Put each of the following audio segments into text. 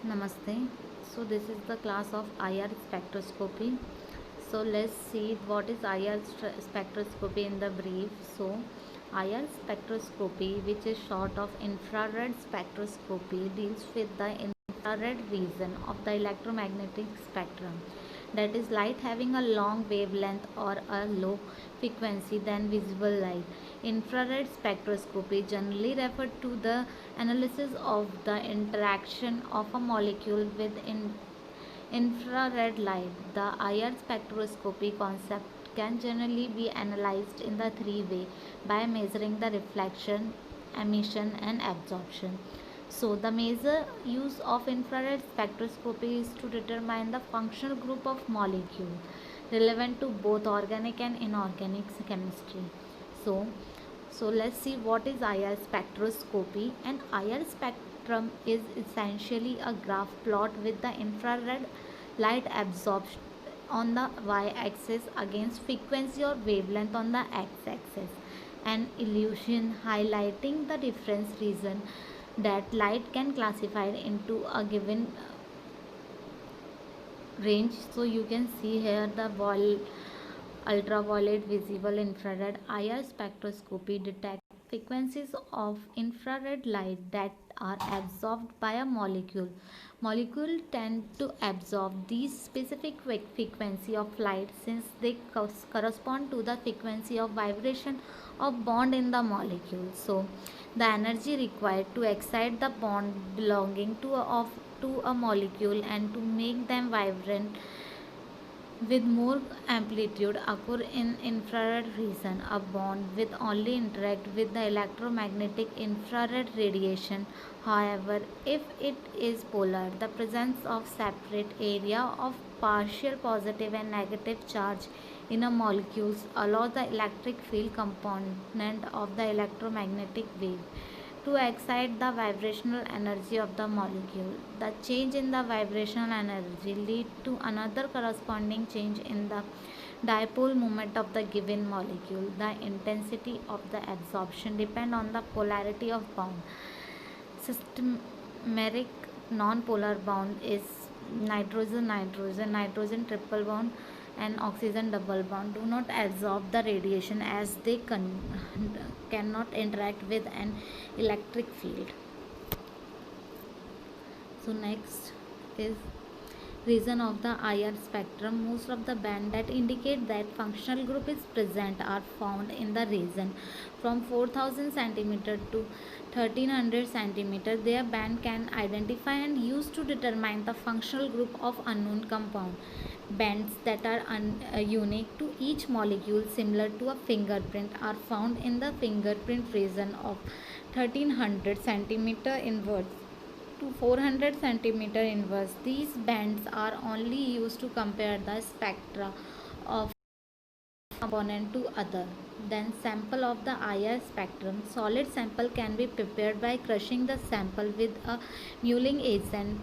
Namaste. So this is the class of IR spectroscopy. So let's see what is IR spectroscopy in the brief. So IR spectroscopy, which is short of infrared spectroscopy, deals with the infrared region of the electromagnetic spectrum, that is light having a long wavelength or a low frequency than visible light. Infrared spectroscopy generally referred to the analysis of the interaction of a molecule with infrared light. The IR spectroscopy concept can generally be analyzed in the three way: by measuring the reflection, emission and absorption. So the major use of infrared spectroscopy is to determine the functional group of molecule relevant to both organic and inorganic chemistry. So let's see what is IR spectroscopy. An IR spectrum is essentially a graph plot with the infrared light absorbed on the y-axis against frequency or wavelength on the x-axis. An illusion highlighting the difference region that light can classify into a given range. So you can see here the ultraviolet, visible, infrared. IR spectroscopy detects frequencies of infrared light that are absorbed by a molecule. Molecules tend to absorb these specific frequency of light since they correspond to the frequency of vibration of bond in the molecule. So the energy required to excite the bond belonging to a molecule and to make them vibrant with more amplitude occur in infrared region. A bond will only interact with the electromagnetic infrared radiation. However, if it is polar, the presence of separate area of partial positive and negative charge in a molecules allows the electric field component of the electromagnetic wave to excite the vibrational energy of the molecule. The change in the vibrational energy lead to another corresponding change in the dipole moment of the given molecule. The intensity of the absorption depend on the polarity of bond. Systematic non-polar bond is nitrogen triple bond and oxygen double bond do not absorb the radiation as they cannot interact with an electric field. So next is region of the IR spectrum. Most of the band that indicate that functional group is present are found in the region from 4000 cm to 1300 cm. Their band can identify and use to determine the functional group of unknown compound. Bands that are unique to each molecule, similar to a fingerprint, are found in the fingerprint region of 1300 cm inwards to 400 centimeter inverse. These bands are only used to compare the spectra of component to other. Then sample of the IR spectrum. Solid sample can be prepared by crushing the sample with a mulling agent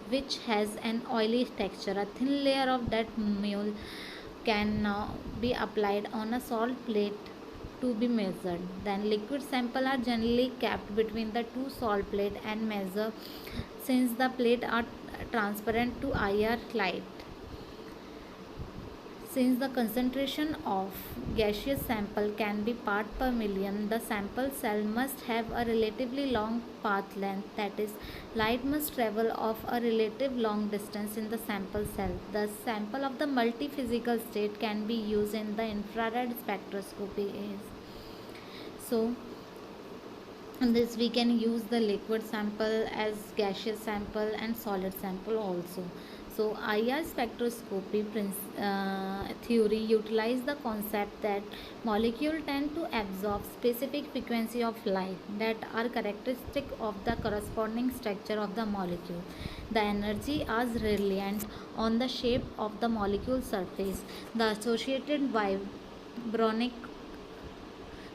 which has an oily texture. A thin layer of that mule can now be applied on a salt plate to be measured. Then liquid sample are generally kept between the two salt plate and measure since the plate are transparent to IR light. Since the concentration of gaseous sample can be part per million, the sample cell must have a relatively long path length, that is, light must travel of a relative long distance in the sample cell. The sample of the multi-physical state can be used in the infrared spectroscopy. So in this we can use the liquid sample as gaseous sample and solid sample also. So IR spectroscopy theory utilize the concept that molecules tend to absorb specific frequency of light that are characteristic of the corresponding structure of the molecule. The energy is reliant on the shape of the molecule surface, the associated vibronic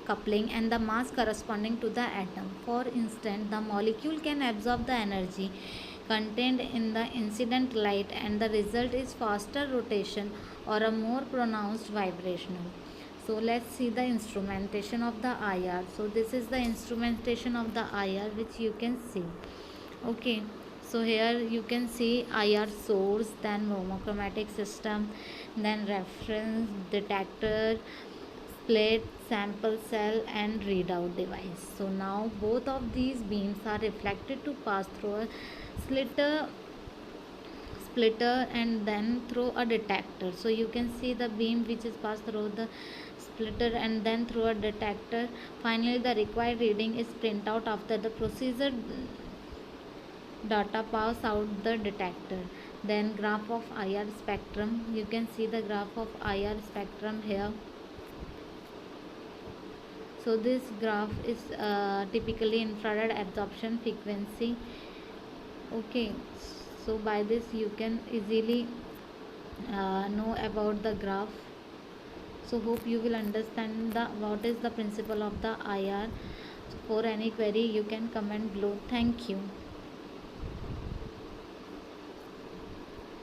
coupling and the mass corresponding to the atom. For instance, the molecule can absorb the energy contained in the incident light and the result is faster rotation or a more pronounced vibrational. So let's see the instrumentation of the IR. So this is the instrumentation of the IR which you can see. Okay. So here you can see IR source, then monochromatic system, then reference detector, split sample cell, and readout device. So now both of these beams are reflected to pass through a slitter and then through a detector. So you can see the beam which is passed through the splitter and then through a detector. Finally the required reading is print out after the procedure data pass out the detector. Then graph of IR spectrum, you can see the graph of IR spectrum here. So this graph is typically infrared absorption frequency. Okay, so by this you can easily know about the graph. So hope you will understand the what is the principle of the IR. For any query you can comment below. Thank you.